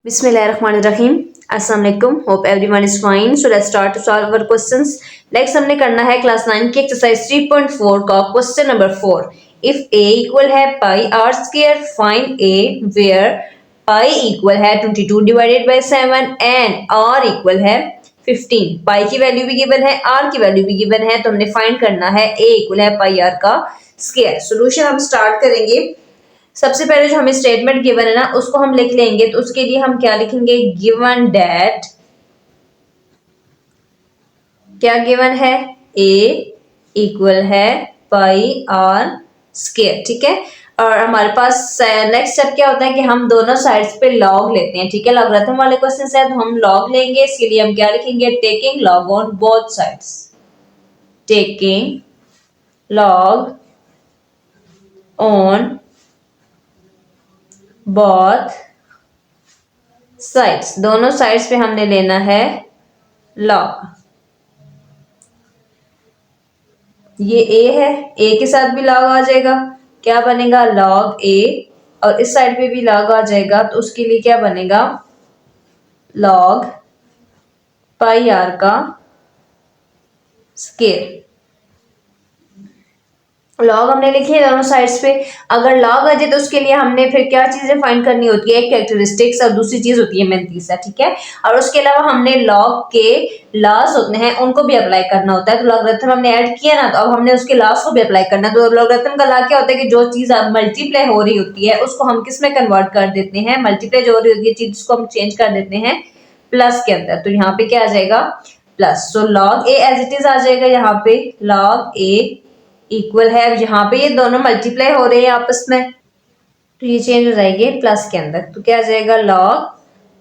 बिस्मिल्लाहिर्रहमानिर्रहीम। अस्सलाम वालेकुम। Hope everyone is fine. So let's start to solve our questions. Next हमने करना है क्लास 9 की एक्सरसाइज 3.4 का question number 4। If a equal है pi R square, find a where pi equal है 22 divided by 7 and r equal है 15। पाई की value भी गिवन है, r की वैल्यू भी गिवन है, तो हमने फाइंड करना है a इक्वल है पाई r का स्क्वायर। सॉल्यूशन हम स्टार्ट करेंगे। सबसे पहले जो हमें स्टेटमेंट गिवन है ना उसको हम लिख लेंगे। तो उसके लिए हम क्या लिखेंगे, गिवन दैट, क्या गिवन है, a इक्वल है पाई आर स्क्वायर। ठीक है, और हमारे पास नेक्स्ट स्टेप क्या होता है कि हम दोनों साइड्स पे लॉग लेते हैं। ठीक है, लॉगरिथम वाले क्वेश्चन है तो हम लॉग लेंगे। इसके लिए हम क्या लिखेंगे, taking log on both sides, taking log on both sides, दोनों साइड्स पे हमने लेना है लॉग। ये a है, a के साथ भी लॉग आ जाएगा, क्या बनेगा, लॉग a, और इस साइड पे भी लॉग आ जाएगा तो उसके लिए क्या बनेगा, लॉग पाई आर का स्क्वायर। लॉग हमने लिखी है दोनों साइड्स पे। अगर लॉग आ जाए तो उसके लिए हमने फिर क्या चीजें फाइंड करनी होती है, एक कैरेक्टरिस्टिक्स और दूसरी चीज होती है मैंतीसा। ठीक है, और उसके अलावा हमने लॉग के लॉस होते हैं उनको भी अप्लाई करना होता है। तो लॉगरिथम हमने ऐड किया ना, तो अब हमने उसके लॉस को भी अप्लाई करना है। तो लॉगरिथम का लॉ क्या होता है कि जो चीज मल्टीप्लाई हो रही होती है उसको हम किस में कन्वर्ट कर देते हैं, मल्टीप्लाई जो हो रही होती है चीज उसको हम चेंज कर देते हैं प्लस के अंदर। तो यहाँ पे क्या आ जाएगा, plus. So log A as it is आ जाएगा यहाँ पे, लॉग ए इक्वल है, यहाँ पे ये दोनों मल्टीप्लाई हो रहे हैं आपस में तो ये चेंज हो जाएंगे प्लस के अंदर। तो क्या आ जाएगा, लॉग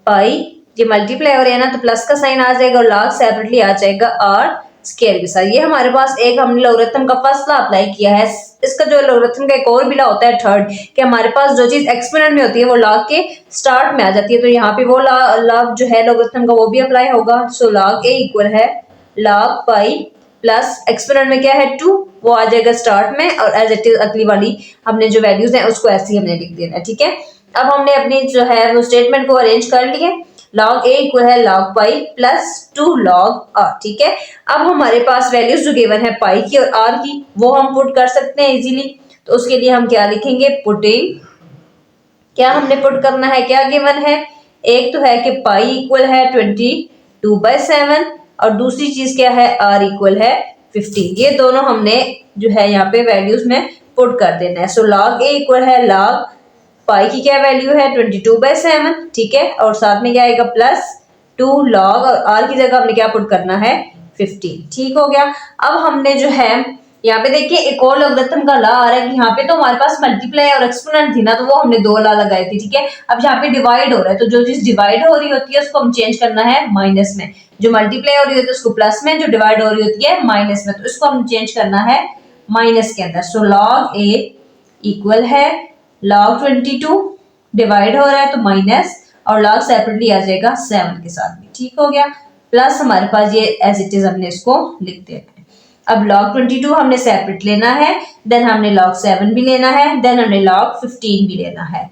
पाई, ये मल्टीप्लाई हो रहे हैं ना तो प्लस का साइन आ जाएगा और लॉग सेपरेटली आ जाएगा आर स्क्वायर के साथ। ये हमारे पास एक हमने लॉगरिथम का फर्स्ट लॉ अप्लाई किया है। इसका जो लॉगरिथम का एक और भी लॉ होता है थर्ड, कि हमारे पास जो चीज एक्सपोनेंट में होती है वो लॉग के स्टार्ट में आ जाती है। तो यहाँ पे वो लॉ जो है लॉगरिथम का वो भी अप्लाई होगा। सो लॉग ए इक्वल है लॉग पाई प्लस एक्सपोनेंट में क्या है 2, वो आ जाएगा स्टार्ट में, और एज इट इज अगली वाली हमने जो वैल्यूज हैं उसको ऐसे ही हमने लिख देना है। ठीक है, अब हमने अपनी जो है वो स्टेटमेंट को अरेंज कर लिए। लॉग ए इक्वल है log pi plus 2 log are. ठीक है, अब हमारे पास वैल्यूज जो गिवन है पाई की और आर की वो हम पुट कर सकते हैं इजीली। तो उसके लिए हम क्या लिखेंगे, पुटिंग, क्या हमने पुट करना है, क्या गिवन है, एक तो है कि पाई इक्वल है 22/7 और दूसरी चीज क्या है, आर इक्वल है 15। ये दोनों हमने जो है यहाँ पे वैल्यूज में पुट कर देना है। सो लॉग ए इक्वल है लॉग पाई की क्या वैल्यू है 22/7। ठीक है, और साथ में क्या आएगा प्लस 2 लॉग, और आर की जगह हमने क्या पुट करना है 15। ठीक हो गया। अब हमने जो है यहाँ पे देखिए एक और लॉगरिथम का लॉ आ रहा है कि यहाँ पे तो हमारे पास मल्टीप्लाई और एक्सपोनेंट थी ना, तो वो हमने दो लॉ लगाए थे। ठीक है, अब यहाँ पे डिवाइड हो रहा है, तो जो चीज डिवाइड हो रही होती है उसको हम चेंज करना है माइनस में, जो मल्टीप्लाई हो रही होती है उसको प्लस में, जो डिवाइड हो रही होती है माइनस में, तो इसको हम चेंज करना है माइनस के अंदर। सो लॉग ए इक्वल है लॉग 22, डिवाइड हो रहा है तो माइनस, और लॉग सेपरेटली आ जाएगा 7 के साथ में। ठीक हो गया, प्लस हमारे पास ये एज इट इज हमने इसको लिख दिया है। अब log 22 हमने सेपरेट लेना है, देन हमने log 7 भी लेना है, देन हमने log 15 भी लेना है।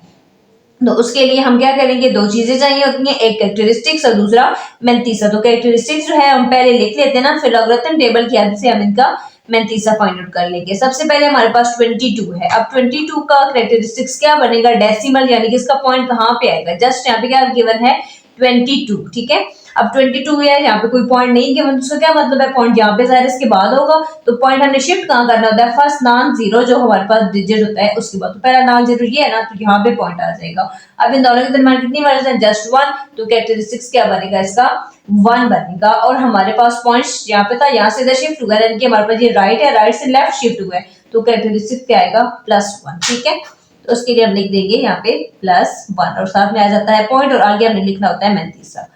तो उसके लिए हम क्या करेंगे, दो चीजें चाहिए होती हैं, एक कैरेक्टरिस्टिक्स और दूसरा मैंतीसा। तो कैरेक्टरिस्टिक्स जो है हम पहले लिख लेते हैं ना, फिर लॉगरिथम टेबल की हेल्प से हम इनका मैंतीसा फाइंड आउट कर लेंगे। सबसे पहले हमारे पास 22 है। अब 22 का कैरेक्टरिस्टिक्स क्या बनेगा, डेसिमल, यानी कि इसका पॉइंट कहाँ पे आएगा, जस्ट यहाँ पे क्या गिवन है 22। ठीक है, अब 22 है, यहाँ पे कोई पॉइंट नहीं गिवन, उसका क्या मतलब है, पॉइंट यहाँ पे जाहिर इसके बाद होगा। तो पॉइंट हमने शिफ्ट कहाँ करना होता है, फर्स्ट नॉन जीरो जो हमारे पास डिजिट होता है उसके बाद। तो पहला नॉन जीरो ये है ना, तो यहाँ पे पॉइंट आ जाएगा। अब इन दोनों के दरमियान कितनी वैल्यूज है, जस्ट 1। तो कैरेक्टरिस्टिक्स क्या बनेगा इसका, 1 बनेगा। और हमारे पास पॉइंट्स यहाँ पे था, यहाँ से इधर शिफ्ट हुआ, यानी कि हमारे पास ये राइट है, राइट से लेफ्ट शिफ्ट हुआ है, तो कैरेक्टरिस्टिक्स क्या आएगा, +1। ठीक है, तो उसके लिए हम लिख देंगे यहाँ पे +1, और साथ में आ जाता है पॉइंट, और आगे हमने लिखना होता है मैंतीसा।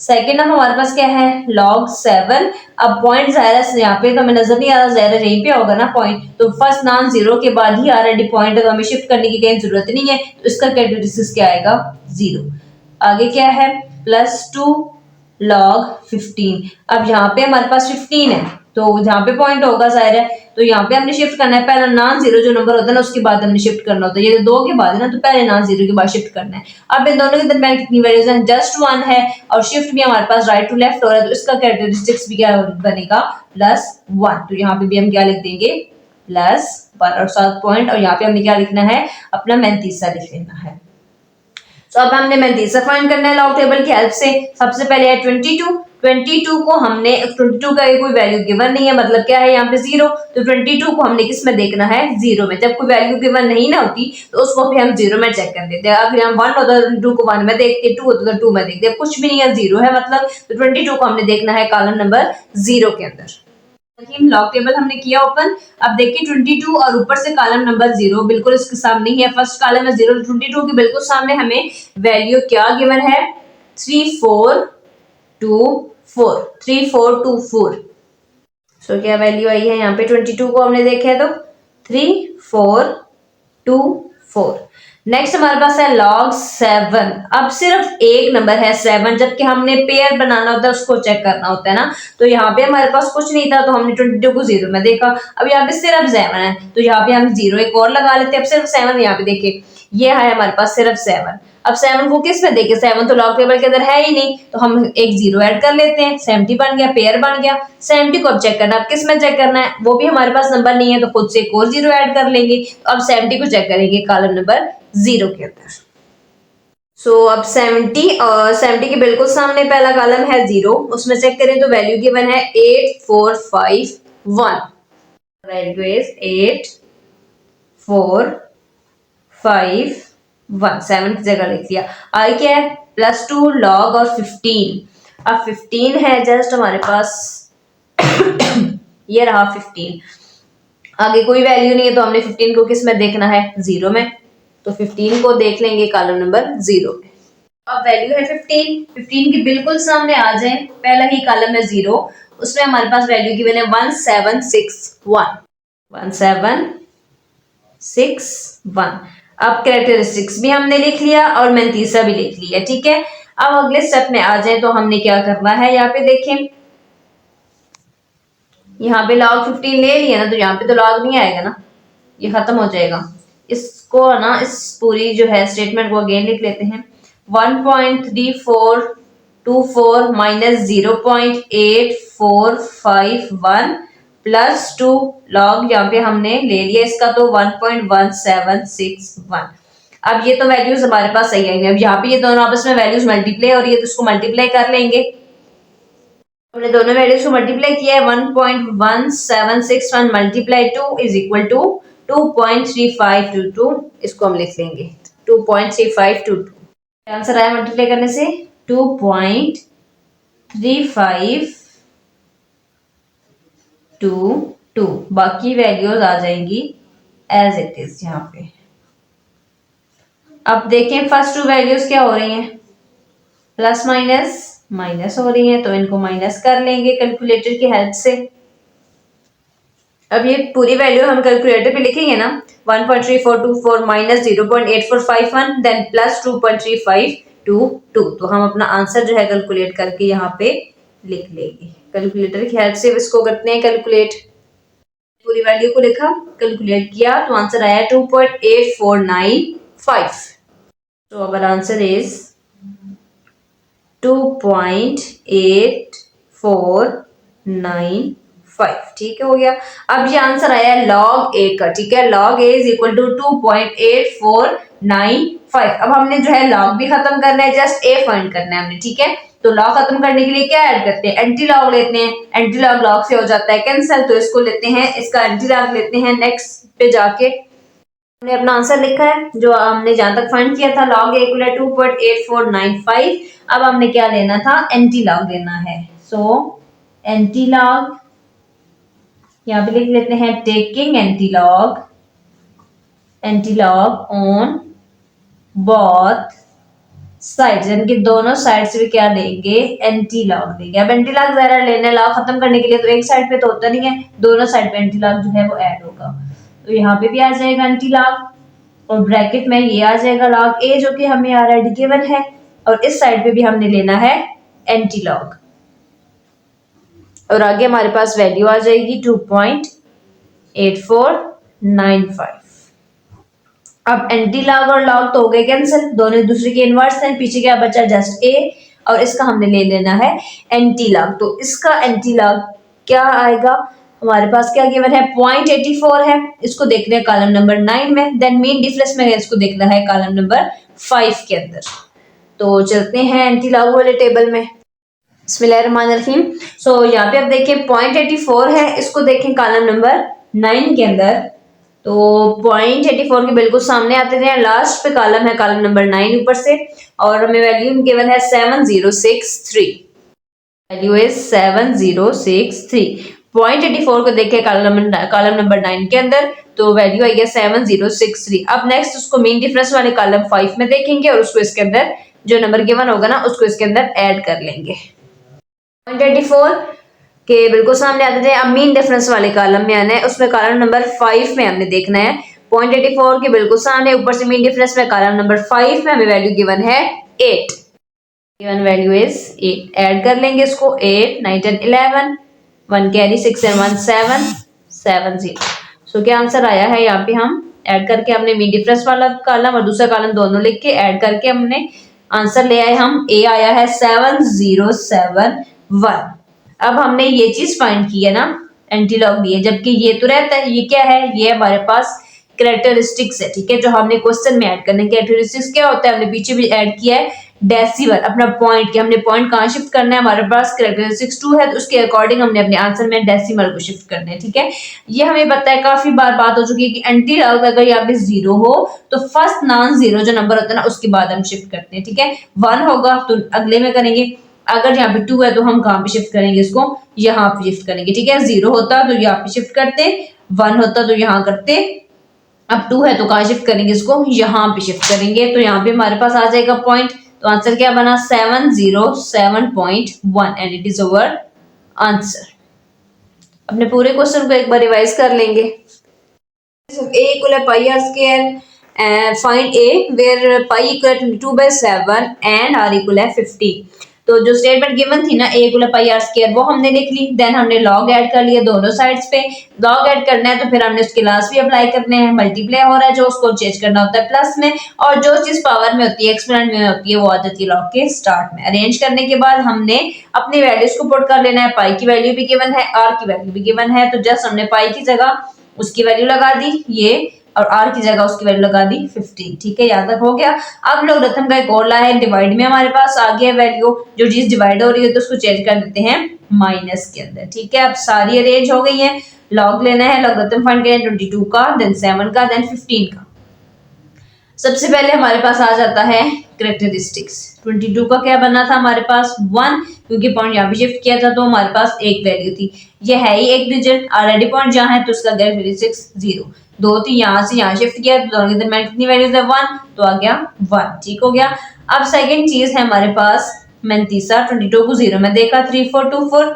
सेकेंड अब हमारे पास क्या है, log 7। अब पॉइंट जाहिर यहाँ पे तो हमें नजर नहीं आ रहा, जाहिर यहीं पे होगा ना पॉइंट, तो फर्स्ट नॉन जीरो के बाद ही ऑलरेडी पॉइंट है, तो हमें शिफ्ट करने की कहीं जरूरत नहीं है, तो इसका कैरेक्टरिस्टिक्स क्या आएगा, 0। आगे क्या है, +2 log 15। अब यहाँ पे हमारे पास 15 है, तो जहाँ पे पॉइंट होगा जाहिर है, तो यहाँ पे हमने शिफ्ट करना है। पहला नॉन जीरो जो नंबर होता है ना उसके बाद हमने शिफ्ट करना होता है। ये दो के बाद है ना, तो पहले नॉन जीरो के बाद शिफ्ट करना है। अब इन दोनों के दरमियान कितनी वैल्यूज हैं? जस्ट 1 है और शिफ्ट भी हमारे पास राइट टू लेफ्ट हो रहा है, तो इसका कैरेक्टरिस्टिक्स भी क्या बनेगा? +1। तो यहाँ पे भी हम क्या लिख देंगे? +1 और 7 पॉइंट, और यहाँ पे हमने क्या लिखना है? अपना 35 लिख लेना है। तो अब हमने 35 फाइंड करना है लॉग टेबल की हेल्प से। सबसे पहले है 22 को हमने 22 का कोई वैल्यू गिवन नहीं है, मतलब क्या है यहाँ पे 0, तो 22 को हमने किस में देखना है? 0 में। जब कोई वैल्यू गिवन नहीं ना होती तो उसको भी हम 0 में चेक कर देते हैं। अगर हम 1 होता है 22 को 1 में देखते, 2 होता है 2 में देखते, कुछ भी नहीं है, 0 है मतलब, तो 22 को हमने देखना है कॉलम नंबर 0 के अंदर। लॉग टेबल हमने किया ओपन। अब देखिए 22 और ऊपर से कॉलम नंबर 0 बिल्कुल इसके सामने ही है। फर्स्ट कॉलम है 0, 22 के बिल्कुल सामने हमें वैल्यू क्या गिवन है? 3424 3424। सो क्या वैल्यू आई है यहाँ पे? 22 को हमने देखा है तो 3424। नेक्स्ट हमारे पास है log 7। अब सिर्फ एक नंबर है 7, जबकि हमने पेयर बनाना होता है, उसको चेक करना होता है ना। तो यहाँ पे हमारे पास कुछ नहीं था तो हमने 22 को 0 में देखा। अब यहाँ पे सिर्फ 7 है तो यहाँ पे हम 0 एक और लगा लेते हैं। अब सिर्फ 7 यहाँ पे देखिए, ये है हमारे पास सिर्फ 7। अब 7 को किस में देखे? 7 तो लॉग टेबल के अंदर है ही नहीं, तो हम एक 0 ऐड कर लेते हैं। 70 बन गया, पेयर बन गया। 70 को अब चेक करना, अब किस में चेक करना है? वो भी हमारे पास नंबर नहीं है, तो खुद से एक और 0 ऐड कर लेंगे। तो अब 70 को चेक करेंगे कॉलम नंबर 0 के अंदर। सो अब 70 और 70 के बिल्कुल सामने पहला कॉलम है 0, उसमें चेक करें तो वैल्यू गिवन है 8451। वैल्यू इज 8451, 7 की जगह लिख दिया। आगे क्या है? +2 log और 15। अब 15 है जस्ट हमारे पास ये रहा 15। आगे कोई वैल्यू नहीं है तो हमने 15 को किस में देखना है? 0 में। तो 15 को देख लेंगे कॉलम नंबर 0 में। अब वैल्यू है 15 के बिल्कुल सामने आ जाए, पहला ही कॉलम है 0, उसमें हमारे पास वैल्यू गिवन है 1761 1761। अब कैरेक्टरिस्टिक्स भी हमने लिख लिया और मैंतीसा भी लिख लिया, ठीक है। अब अगले स्टेप में आ जाए तो हमने क्या करना है? यहाँ पे देखें, यहाँ पे log 15 ले लिया ना, तो यहाँ पे तो log नहीं आएगा ना, ये खत्म हो जाएगा। इसको ना, इस पूरी जो है स्टेटमेंट को अगेन लिख लेते हैं। 1.3424 माइनस 0.8451 +2 log, यहाँ पे हमने ले लिया इसका तो 1.1761। अब ये तो वैल्यूज हमारे पास सही आएंगे। अब यहाँ पे ये दोनों आपस में वैल्यूज मल्टीप्लाई हो रही है तो इसको मल्टीप्लाई कर लेंगे। हमने दोनों वैल्यूज को मल्टीप्लाई किया है। 1.1761 मल्टीप्लाई 2 इज इक्वल टू 2.3522। इसको हम लिख लेंगे 2.3522। आंसर आया मल्टीप्लाई करने से 2.3522। बाकी वैल्यूज आ जाएंगी एज इट इज यहाँ पे। अब देखें फर्स्ट 2 वैल्यूज क्या हो रही हैं? प्लस माइनस हो रही है, तो इनको माइनस कर लेंगे कैलकुलेटर की हेल्प से। अब ये पूरी वैल्यू हम कैलकुलेटर पे लिखेंगे ना, 1.3424 माइनस 0.8451 देन प्लस 2.3522। तो हम अपना आंसर जो है कैलकुलेट करके यहाँ पे लिख लेंगे। कैलकुलेटर की हेल्प से इसको करते हैं कैलकुलेट। पूरी वैल्यू को लिखा, कैलकुलेट किया तो आंसर आया 2.8495। तो अवर आंसर इज 2.8495। ठीक है, हो गया। अब ये आंसर आया log a का, ठीक है। log a is equal to 2.8495। अब हमने जो है log भी खत्म करना है, जस्ट a फाइंड करना है हमने, ठीक है। तो log खत्म करने के लिए क्या ऐड करते हैं? एंटी log लेते हैं। एंटी log log से हो जाता है कैंसिल, तो इसको लेते हैं, इसका एंटी log लेते हैं। नेक्स्ट पे जाके हमने अपना आंसर लिखा है जो हमने जहां तक फाइंड किया था, log a इक्वल 2.8495। अब हमने क्या लेना था? एंटी लॉग लेना है। सो एंटी लॉग यहां पे लिख लेते हैं, taking anti log on both sides, यानी कि दोनों साइड से भी क्या लेंगे? एंटी लॉग लेंगे। अब एंटी लॉग जरा लेने लॉग खत्म करने के लिए तो एक साइड पे तो होता नहीं है, दोनों साइड पे एंटी लॉग जो है वो ऐड होगा। तो यहाँ पे भी आ जाएगा एंटी लॉग और ब्रैकेट में ये आ जाएगा log a जो कि हमें ऑलरेडी गिवन है, और इस साइड पे भी हमने लेना है एंटी लॉग। और आगे हमारे पास वैल्यू आ जाएगी 2.8495। अब एंटी लॉग और लॉग तो हो गए कैंसिल, दोनों एक दूसरे के इनवर्स हैं, पीछे क्या बचा जस्ट ए, और इसका हमने ले लेना है एंटी लॉग। तो इसका एंटी लॉग क्या आएगा, हमारे पास क्या गिवन है 0.84 है, इसको देखना है कॉलम नंबर 9 में, देन मीन डिफरेंस में इसको देखना है कॉलम नंबर 5 के अंदर। तो चलते हैं एंटी लॉग वाले टेबल में। बिस्मिल्लाहिर्रहमानिर्रहीम। सो यहाँ पे आप देखें 0.84 है, इसको देखें कॉलम नंबर 9 के अंदर। तो 0.84 के बिल्कुल सामने आते थे, लास्ट पे कॉलम है कॉलम नंबर 9 ऊपर से, और हमें वैल्यू गिवन है 7063। Value is 7063। 0.84 को देखें कॉलम नंबर 9 के अंदर, तो वैल्यू आई है 7063। अब नेक्स्ट उसको मीन डिफरेंस वाले कॉलम 5 में देखेंगे और उसको इसके अंदर जो नंबर गिवन होगा ना उसको इसके अंदर ऐड कर लेंगे। 0.84 के बिल्कुल सामने आते थे, अब मीन डिफरेंस वाले कॉलम में आना है, उसमें कॉलम नंबर 5 में हमने देखना है 0.84 के बिल्कुल सामने, ऊपर से मीन डिफरेंस में कॉलम नंबर 5 में हमें वैल्यू गिवन है 8। Given value is 8। ऐड कर लेंगे इसको, 8 9 10 11, 1 कैरी 6 and 1 7 70। सो क्या आंसर आया है, यहाँ पे हम ऐड करके हमने मीन डिफरेंस वाला कॉलम और दूसरा कॉलम दोनों लिख के ऐड करके हमने आंसर ले आए हम, ए आया है 7071। अब हमने ये चीज फाइंड की है ना, एंटी लॉग दिए, जबकि ये तो रहता है, ये क्या है, ये हमारे पास कैरेक्टरिस्टिक्स है, ठीक है, जो हमने क्वेश्चन में ऐड करने हैं। कैरेक्टरिस्टिक्स क्या होता है, हमने पीछे भी ऐड किया है डेसिमल, अपना पॉइंट कि हमने पॉइंट कहाँ शिफ्ट करना है, हमारे पास कैरेक्टरिस्टिक्स 2 है, तो उसके अकॉर्डिंग हमने अपने आंसर में डेसिमल को शिफ्ट करना है, ठीक है। ये हमें पता है, काफी बार बात हो चुकी है कि एंटी लॉग अगर यहाँ पे 0 हो तो फर्स्ट नॉन जीरो जो नंबर होता है ना उसके बाद हम शिफ्ट करते हैं, ठीक है। 1 होगा तो अगले में करेंगे, अगर यहाँ पे 2 है तो हम कहाँ पे शिफ्ट करेंगे, इसको यहाँ पे शिफ्ट करेंगे, ठीक है। 0 होता तो यहाँ पे शिफ्ट करते, 1 होता तो यहाँ करते, अब 2 है तो कहाँ शिफ्ट करेंगे, इसको यहाँ पे शिफ्ट करेंगे। तो यहाँ पे हमारे पास आ जाएगा पॉइंट, तो आंसर क्या बना 707.1 and it is our answer. अपने पूरे क्वेश्चन को एक बार रिवाइज कर लेंगे। a equal pi r square and find a where pi equal 22/7 and r equal 50। तो जो स्टेटमेंट गिवन थी ना a equal pi r square वो हमने लिख ली, देन हमने log ऐड कर लिया दोनों साइड्स पे। log ऐड करना है तो फिर हमने उसके लास्ट भी अप्लाई करने हैं, मल्टीप्लाई हो रहा है जो उसको चेंज करना होता है प्लस में, और जो चीज पावर में होती है एक्सपोनेंट में होती है वो आ जाती है log के स्टार्ट में। अरेंज करने के बाद हमने अपनी वैल्यूज को पुट कर लेना है, पाई की वैल्यू भी गिवन है, r की वैल्यू भी गिवन है, तो जस्ट हमने पाई की जगह उसकी वैल्यू लगा दी ये, और r की जगह उसकी वैल्यू लगा दी 15, ठीक है, यहाँ तक हो गया। अब लोगरिथम का एक और ला है, डिवाइड में हमारे पास आ गया वैल्यू, जो चीज डिवाइड हो रही है तो उसको चेंज कर देते हैं माइनस के अंदर, ठीक है। अब सारी अरेंज हो गई है, लॉग लेना है, लोगरिथम फाइंड करना है 22 का, देन 7 का, देन 15 का। सबसे पहले हमारे पास आ जाता है कैरेक्टरिस्टिक्स। 22 का क्या बनना था हमारे पास 1, क्योंकि पॉइंट यहाँ पे शिफ्ट किया था तो हमारे पास एक वैल्यू थी, ये है ही एक डिजिट, ऑलरेडी पॉइंट जहाँ है तो उसका कैरेक्टरिस्टिक्स 0। 2 थी, यहाँ से यहाँ शिफ्ट किया तो दोनों के दरमियान कितनी वैल्यूज है 1, तो आ गया 1, ठीक हो गया। अब सेकंड चीज है हमारे पास 35, 22 को 0 में देखा, 3 4 2 4,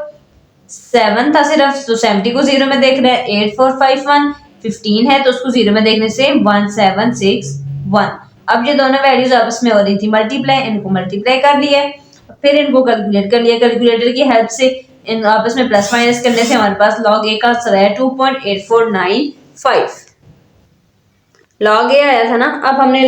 7 था सिर्फ तो 70 को 0 में देख रहे हैं, 8 4 5 1, 15 है तो उसको 0 में देखने से 1 7 6 1। अब ये दोनों वैल्यूज आपस में हो रही थी मल्टीप्लाई, इनको मल्टीप्लाई कर लिया, फिर इनको कैलकुलेट कर लिया, कैलकुलेटर की हेल्प से इन आपस में प्लस माइनस करने से हमारे पास log a का आंसर है 2.8495। log a आया था ना, अब हमने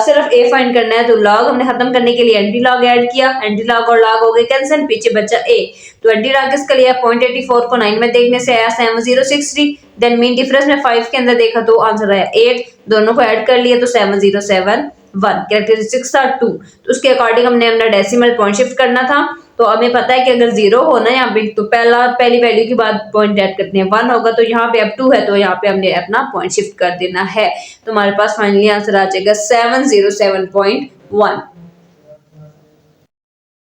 सिर्फ a फाइंड करना है, तो log हमने खत्म करने के लिए एंटी log ऐड किया, एंटी log और log हो गए कैंसिल, पीछे बचा a, तो एंटी log किसका लिया 0.84 को 9 में देखने से आया 7063, देन मीन डिफरेंस में 5 के अंदर देखा तो आंसर आया 8, दोनों को ऐड कर लिया तो 7071। कैरेक्टरिस्टिक्स था 2, तो उसके अकॉर्डिंग हमने अपना डेसिमल पॉइंट शिफ्ट करना था। तो हमें पता है कि अगर 0 हो ना यहाँ पे तो पहली वैल्यू के बाद पॉइंट ऐड करते हैं, 1 होगा तो यहाँ पे अब 2 है तो यहाँ पे हमने अपना पॉइंट शिफ्ट कर देना है। तो हमारे पास फाइनली आंसर आ जाएगा 707.1।